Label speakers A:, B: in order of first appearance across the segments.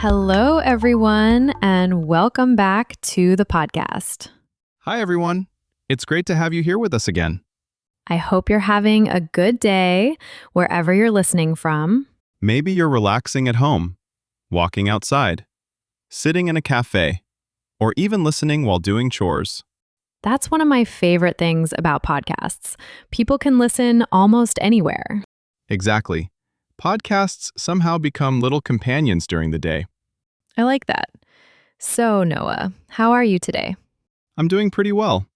A: Hello, everyone, and welcome back to the podcast.
B: Hi, everyone. It's great to have you here with us again.
A: I hope you're having a good day wherever you're listening from.
B: Maybe you're relaxing at home, walking outside, sitting in a cafe, or even listening while doing chores.
A: That's one of my favorite things about podcasts. People can listen almost anywhere.
B: Exactly. Podcasts somehow become little companions during the day.
A: I like that. So, Noah, how are you today?
B: I'm doing pretty well.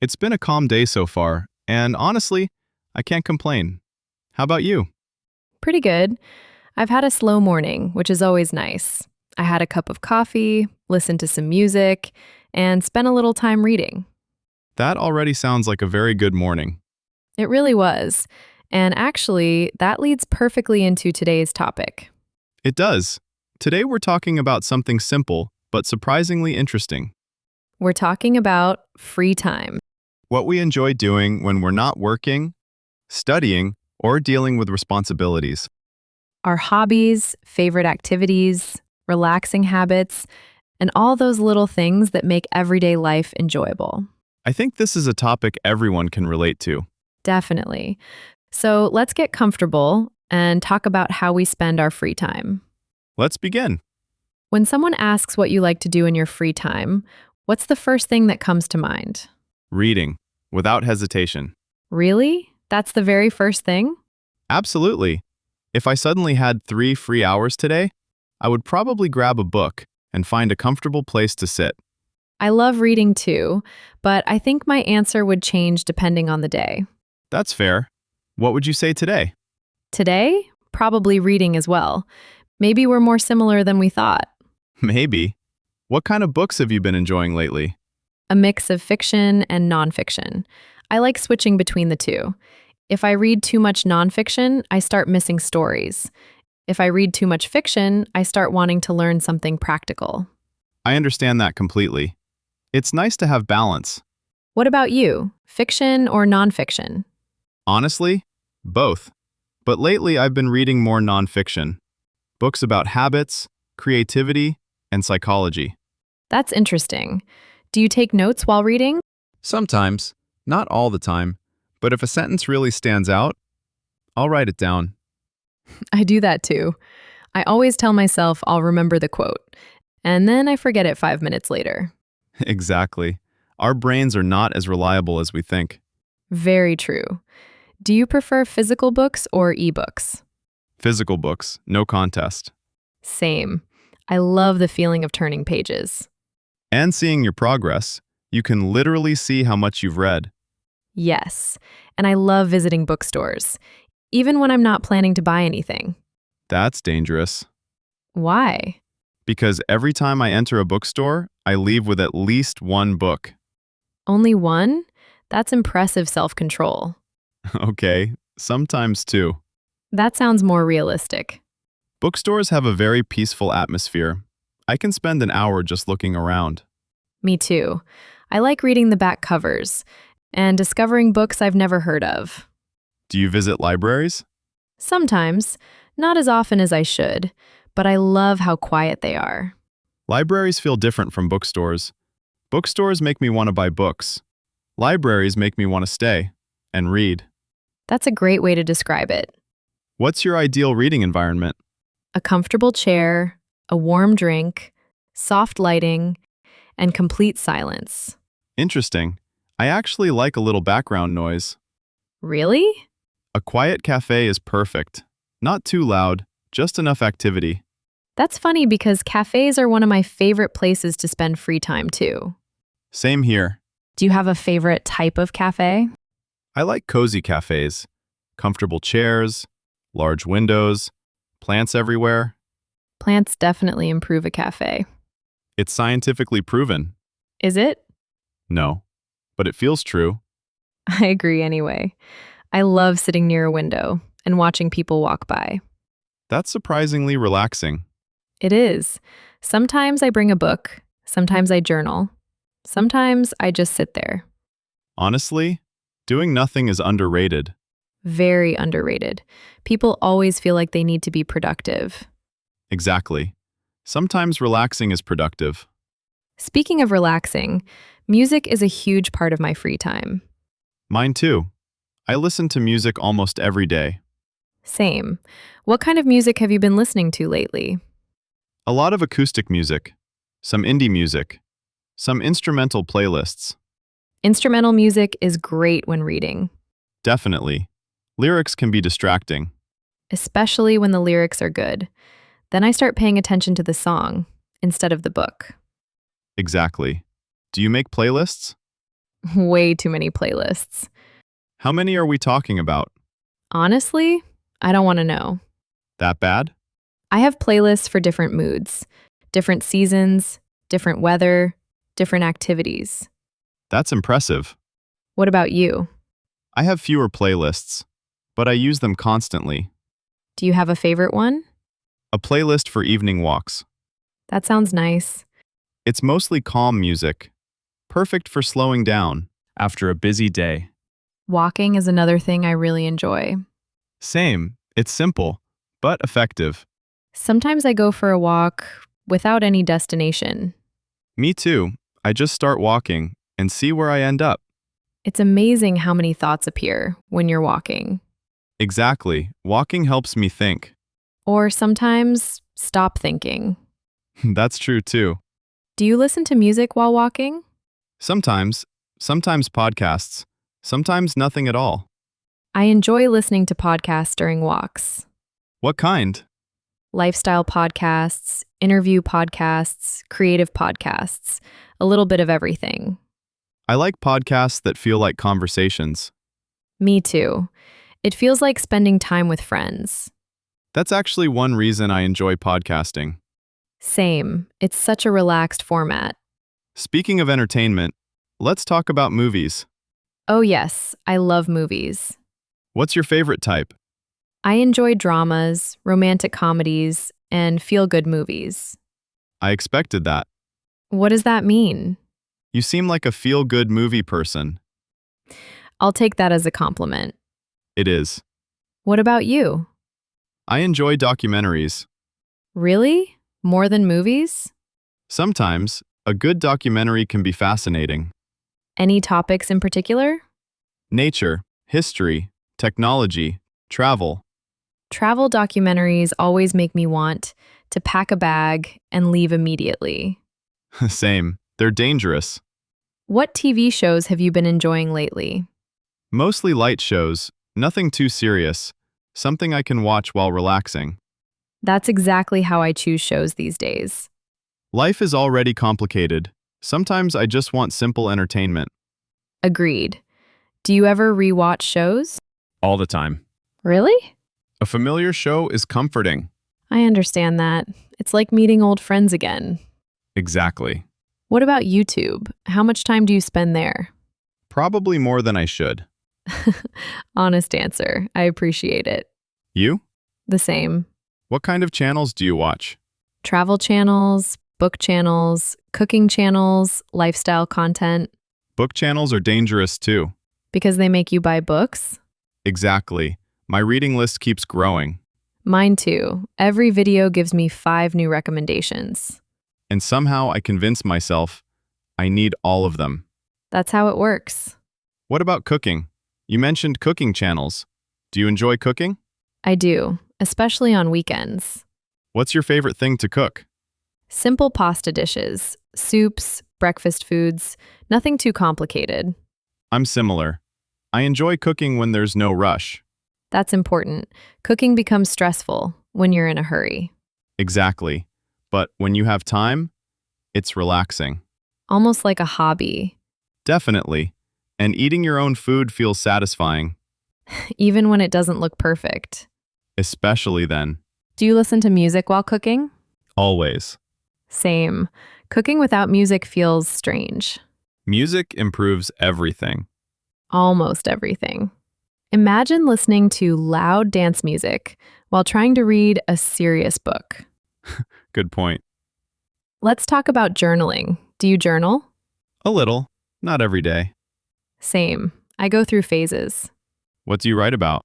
B: It's been a calm day so far, and honestly, I can't complain. How about you?
A: Pretty good. I've had a slow morning, which is always nice. I had a cup of coffee, listened to some music, and spent a little time reading.
B: That already sounds like a very good morning.
A: It really was. And actually, that leads perfectly into today's topic.
B: It does. Today we're talking about something simple, but surprisingly interesting.
A: We're talking about free time.
B: What we enjoy doing when we're not working, studying, or dealing with responsibilities.
A: Our hobbies, favorite activities, relaxing habits, and all those little things that make everyday life enjoyable.
B: I think this is a topic everyone can relate to.
A: Definitely. So let's get comfortable and talk about how we spend our free time.
B: Let's begin.
A: When someone asks what you like to do in your free time, what's the first thing that comes to mind?
B: Reading, without hesitation.
A: Really? That's the very first thing?
B: Absolutely. If I suddenly had 3 free hours today, I would probably grab a book and find a comfortable place to sit.
A: I love reading too, but I think my answer would change depending on the day.
B: That's fair. What would you say today?
A: Today, probably reading as well. Maybe we're more similar than we thought.
B: Maybe. What kind of books have you been enjoying lately?
A: A mix of fiction and nonfiction. I like switching between the two. If I read too much nonfiction, I start missing stories. If I read too much fiction, I start wanting to learn something practical.
B: I understand that completely. It's nice to have balance.
A: What about you? Fiction or nonfiction?
B: Honestly, both. But lately I've been reading more nonfiction. Books about habits, creativity, and psychology.
A: That's interesting. Do you take notes while reading?
B: Sometimes, not all the time, but if a sentence really stands out, I'll write it down.
A: I do that too. I always tell myself I'll remember the quote, and then I forget it 5 minutes later.
B: Exactly. Our brains are not as reliable as we think.
A: Very true. Do you prefer physical books or ebooks?
B: Physical books, no contest.
A: Same. I love the feeling of turning pages.
B: And seeing your progress, you can literally see how much you've read.
A: Yes, and I love visiting bookstores, even when I'm not planning to buy anything.
B: That's dangerous.
A: Why?
B: Because every time I enter a bookstore, I leave with at least one book.
A: Only one? That's impressive self-control.
B: Okay, sometimes two.
A: That sounds more realistic.
B: Bookstores have a very peaceful atmosphere. I can spend an hour just looking around.
A: Me too. I like reading the back covers and discovering books I've never heard of.
B: Do you visit libraries?
A: Sometimes, not as often as I should, but I love how quiet they are.
B: Libraries feel different from bookstores. Bookstores make me want to buy books. Libraries make me want to stay and read.
A: That's a great way to describe it.
B: What's your ideal reading environment?
A: A comfortable chair, a warm drink, soft lighting, and complete silence.
B: Interesting. I actually like a little background noise.
A: Really?
B: A quiet cafe is perfect. Not too loud, just enough activity.
A: That's funny because cafes are one of my favorite places to spend free time too.
B: Same here.
A: Do you have a favorite type of cafe?
B: I like cozy cafes. Comfortable chairs, large windows, plants everywhere.
A: Plants definitely improve a cafe.
B: It's scientifically proven.
A: Is it?
B: No, but it feels true.
A: I agree anyway. I love sitting near a window and watching people walk by.
B: That's surprisingly relaxing.
A: It is. Sometimes I bring a book, sometimes I journal, sometimes I just sit there.
B: Honestly, doing nothing is underrated.
A: Very underrated. People always feel like they need to be productive.
B: Exactly. Sometimes relaxing is productive.
A: Speaking of relaxing, music is a huge part of my free time.
B: Mine too. I listen to music almost every day.
A: Same. What kind of music have you been listening to lately?
B: A lot of acoustic music, some indie music, some instrumental playlists.
A: Instrumental music is great when reading,
B: Definitely. Lyrics can be distracting.
A: especially when the lyrics are good. Then I start paying attention to the song instead of the book.
B: Exactly. Do you make playlists?
A: Way too many playlists.
B: How many are we talking about?
A: Honestly, I don't want to know.
B: That bad?
A: I have playlists for different moods, different seasons, different weather, different activities.
B: That's impressive.
A: What about you?
B: I have fewer playlists, but I use them constantly.
A: Do you have a favorite one?
B: A playlist for evening walks.
A: That sounds nice.
B: It's mostly calm music, perfect for slowing down after a busy day.
A: Walking is another thing I really enjoy.
B: Same, it's simple, but effective.
A: Sometimes I go for a walk without any destination.
B: Me too. I just start walking and see where I end up.
A: It's amazing how many thoughts appear when you're walking.
B: Exactly. Walking helps me think.
A: Or sometimes stop thinking.
B: That's true too.
A: Do you listen to music while walking?
B: Sometimes podcasts, sometimes nothing at all.
A: I enjoy listening to podcasts during walks.
B: What kind?
A: Lifestyle podcasts, interview podcasts, creative podcasts, a little bit of everything.
B: I like podcasts that feel like conversations.
A: Me too. It feels like spending time with friends.
B: That's actually one reason I enjoy podcasting.
A: Same. It's such a relaxed format.
B: Speaking of entertainment, let's talk about movies.
A: Oh, yes, I love movies.
B: What's your favorite type?
A: I enjoy dramas, romantic comedies, and feel good movies.
B: I expected that.
A: What does that mean?
B: You seem like a feel-good movie person.
A: I'll take that as a compliment.
B: It is.
A: What about you?
B: I enjoy documentaries.
A: Really? More than movies?
B: Sometimes, a good documentary can be fascinating.
A: Any topics in particular?
B: Nature, history, technology, travel.
A: Travel documentaries always make me want to pack a bag and leave immediately.
B: Same. They're dangerous.
A: What TV shows have you been enjoying lately?
B: Mostly light shows, nothing too serious, something I can watch while relaxing.
A: That's exactly how I choose shows these days.
B: Life is already complicated. Sometimes I just want simple entertainment.
A: Agreed. Do you ever rewatch shows?
B: All the time.
A: Really?
B: A familiar show is comforting.
A: I understand that. It's like meeting old friends again.
B: Exactly.
A: What about YouTube? How much time do you spend there?
B: Probably more than I should.
A: Honest answer. I appreciate it.
B: You?
A: The same.
B: What kind of channels do you watch?
A: Travel channels, book channels, cooking channels, lifestyle content.
B: Book channels are dangerous too.
A: Because they make you buy books?
B: Exactly. My reading list keeps growing.
A: Mine too. Every video gives me 5 new recommendations.
B: And somehow I convince myself I need all of them.
A: That's how it works.
B: What about cooking? You mentioned cooking channels. Do you enjoy cooking?
A: I do, especially on weekends.
B: What's your favorite thing to cook?
A: Simple pasta dishes, soups, breakfast foods, nothing too complicated.
B: I'm similar. I enjoy cooking when there's no rush.
A: That's important. Cooking becomes stressful when you're in a hurry.
B: Exactly. But when you have time, it's relaxing.
A: Almost like a hobby,
B: Definitely. And eating your own food feels satisfying,
A: even when it doesn't look perfect.
B: especially then.
A: Do you listen to music while cooking?
B: Always.
A: Same. Cooking without music feels strange.
B: Music improves everything.
A: Almost everything. Imagine listening to loud dance music while trying to read a serious book.
B: Good point.
A: Let's talk about journaling. Do you journal?
B: A little. Not every day.
A: Same. I go through phases.
B: What do you write about?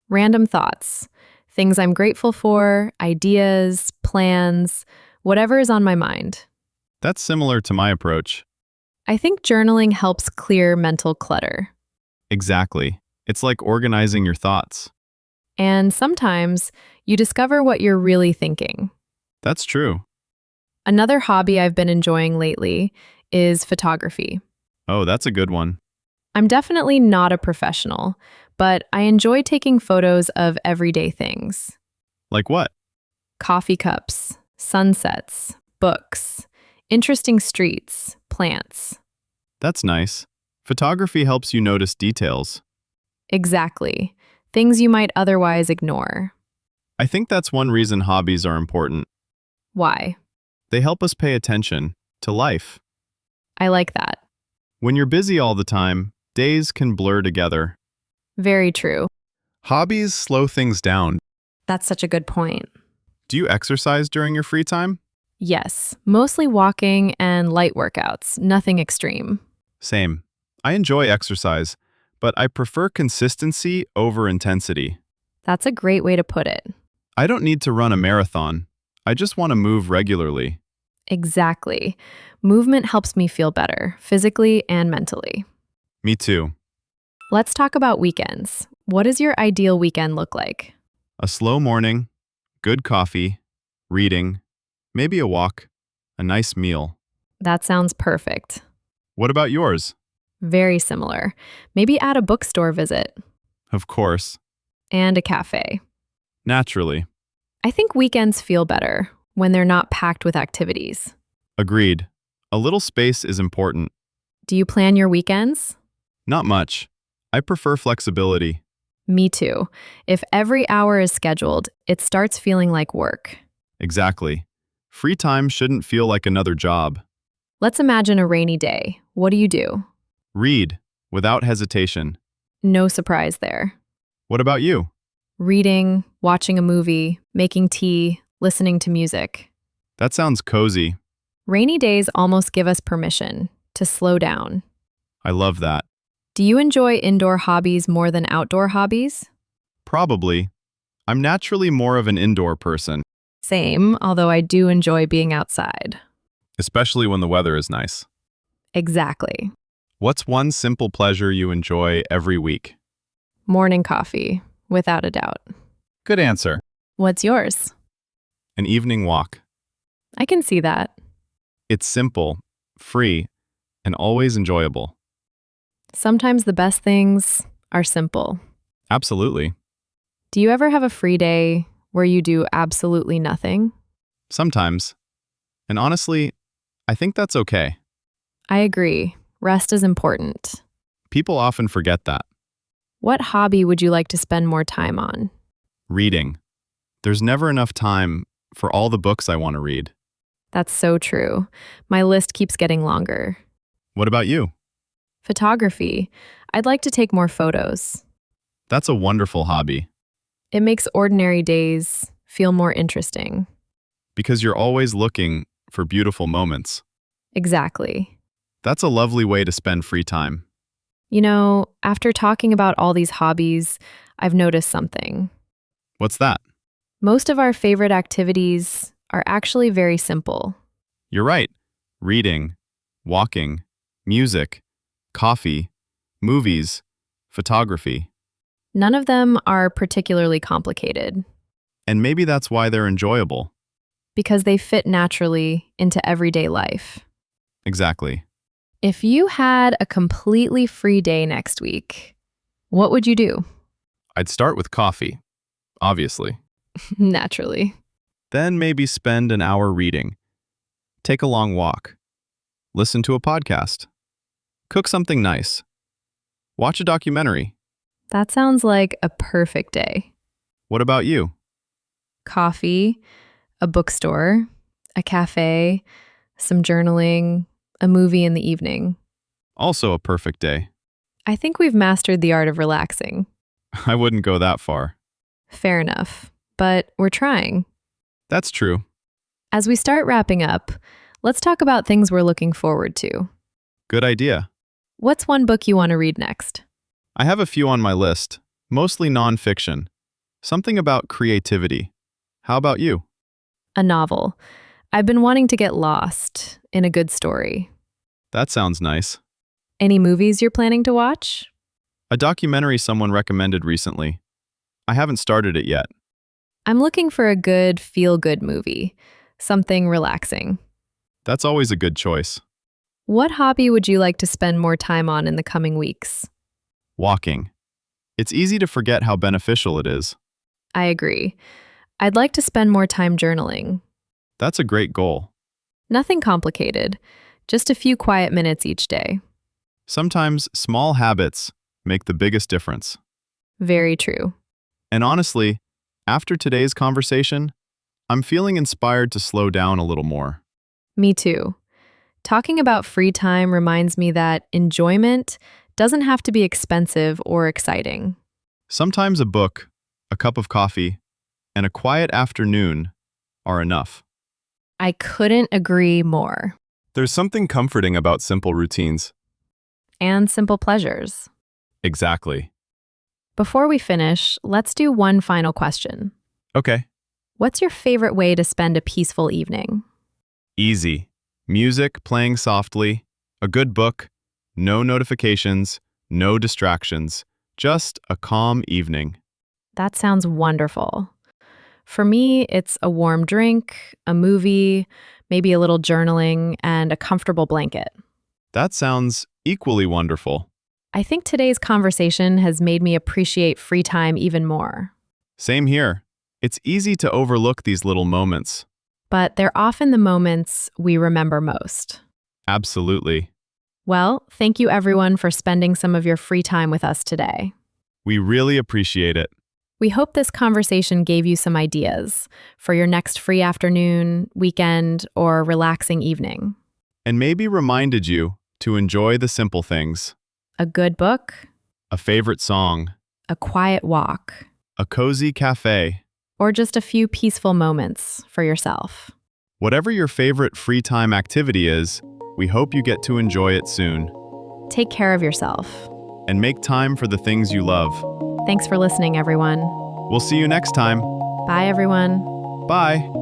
A: Random thoughts. Things I'm grateful for, ideas, plans, whatever is on my mind.
B: That's similar to my approach.
A: I think journaling helps clear mental clutter.
B: Exactly. It's like organizing your thoughts.
A: And sometimes you discover what you're really thinking.
B: That's true.
A: Another hobby I've been enjoying lately is photography.
B: Oh, that's a good one.
A: I'm definitely not a professional, but I enjoy taking photos of everyday things.
B: Like what?
A: Coffee cups, sunsets, books, interesting streets, plants.
B: That's nice. Photography helps you notice details.
A: Exactly. Things you might otherwise ignore.
B: I think that's one reason hobbies are important.
A: Why?
B: They help us pay attention to life.
A: I like that.
B: When you're busy all the time, days can blur together.
A: Very true.
B: Hobbies slow things down.
A: That's such a good point.
B: Do you exercise during your free time?
A: Yes, mostly walking and light workouts, nothing extreme.
B: Same. I enjoy exercise, but I prefer consistency over intensity.
A: That's a great way to put it.
B: I don't need to run a marathon. I just want to move regularly.
A: Exactly. Movement helps me feel better, physically and mentally.
B: Me too.
A: Let's talk about weekends. What does your ideal weekend look like?
B: A slow morning, good coffee, reading, maybe a walk, a nice meal.
A: That sounds perfect.
B: What about yours?
A: Very similar. Maybe add a bookstore visit
B: Of course.
A: and a cafe.
B: Naturally.
A: I think weekends feel better when they're not packed with activities.
B: Agreed. A little space is important.
A: Do you plan your weekends?
B: Not much. I prefer flexibility.
A: Me too. If every hour is scheduled, it starts feeling like work.
B: Exactly. Free time shouldn't feel like another job.
A: Let's imagine a rainy day. What do?
B: Read, without hesitation.
A: No surprise there.
B: What about you?
A: Reading, watching a movie, making tea, listening to music.
B: That sounds cozy.
A: Rainy days almost give us permission to slow down.
B: I love that.
A: Do you enjoy indoor hobbies more than outdoor hobbies?
B: Probably. I'm naturally more of an indoor person,
A: Same, although I do enjoy being outside.
B: especially when the weather is nice.
A: Exactly.
B: What's one simple pleasure you enjoy every week?
A: Morning coffee, without a doubt.
B: Good answer.
A: What's yours?
B: An evening walk.
A: I can see that.
B: It's simple, free, and always enjoyable.
A: Sometimes the best things are simple.
B: Absolutely.
A: Do you ever have a free day where you do absolutely nothing?
B: Sometimes. And honestly, I think that's okay.
A: I agree. Rest is important.
B: People often forget that.
A: What hobby would you like to spend more time on?
B: Reading. There's never enough time for all the books I want to read.
A: That's so true. My list keeps getting longer.
B: What about you?
A: Photography. I'd like to take more photos.
B: That's a wonderful hobby
A: It makes ordinary days feel more interesting.
B: because you're always looking for beautiful moments.
A: Exactly.
B: That's a lovely way to spend free time.
A: You know, after talking about all these hobbies, I've noticed something.
B: What's that?
A: Most of our favorite activities are actually very simple.
B: You're right. Reading, walking, music, coffee, movies, photography.
A: None of them are particularly complicated
B: And maybe that's why they're enjoyable.
A: because they fit naturally into everyday life.
B: Exactly.
A: If you had a completely free day next week, what would you do?
B: I'd start with coffee, obviously.
A: Naturally.
B: Then maybe spend an hour reading, take a long walk, listen to a podcast, cook something nice, watch a documentary.
A: That sounds like a perfect day.
B: What about you?
A: Coffee, a bookstore, a cafe, some journaling, a movie in the evening.
B: Also a perfect day.
A: I think we've mastered the art of relaxing.
B: I wouldn't go that far.
A: Fair enough, but we're trying.
B: That's true.
A: As we start wrapping up, let's talk about things we're looking forward to.
B: Good idea.
A: What's one book you want to read next?
B: I have a few on my list, mostly nonfiction. Something about creativity. How about you?
A: A novel. I've been wanting to get lost in a good story.
B: That sounds nice.
A: Any movies you're planning to watch?
B: A documentary someone recommended recently. I haven't started it yet.
A: I'm looking for a good feel-good movie, something relaxing.
B: That's always a good choice.
A: What hobby would you like to spend more time on in the coming weeks?
B: Walking. It's easy to forget how beneficial it is.
A: I agree. I'd like to spend more time journaling.
B: That's a great goal.
A: Nothing complicated, just a few quiet minutes each day.
B: Sometimes small habits make the biggest difference.
A: Very true.
B: And honestly, after today's conversation, I'm feeling inspired to slow down a little more.
A: Me too. Talking about free time reminds me that enjoyment doesn't have to be expensive or exciting.
B: Sometimes a book, a cup of coffee, and a quiet afternoon are enough.
A: I couldn't agree more.
B: There's something comforting about simple routines.
A: And simple pleasures.
B: Exactly.
A: Before we finish, let's do one final question.
B: Okay.
A: What's your favorite way to spend a peaceful evening?
B: Easy. Music playing softly, a good book, no notifications, no distractions, just a calm evening.
A: That sounds wonderful. For me, it's a warm drink, a movie, maybe a little journaling, and a comfortable blanket.
B: That sounds equally wonderful.
A: I think today's conversation has made me appreciate free time even more.
B: Same here. It's easy to overlook these little moments.
A: But they're often the moments we remember most.
B: Absolutely.
A: Well, thank you everyone for spending some of your free time with us today.
B: We really appreciate it.
A: We hope this conversation gave you some ideas for your next free afternoon, weekend, or relaxing evening.
B: And maybe reminded you to enjoy the simple things.
A: A good book,
B: A favorite song,
A: a quiet walk,
B: a cozy cafe.
A: or just a few peaceful moments for yourself.
B: Whatever your favorite free time activity is, we hope you get to enjoy it soon.
A: Take care of yourself.
B: And make time for the things you love.
A: Thanks for listening, everyone.
B: We'll see you next time.
A: Bye, everyone.
B: Bye.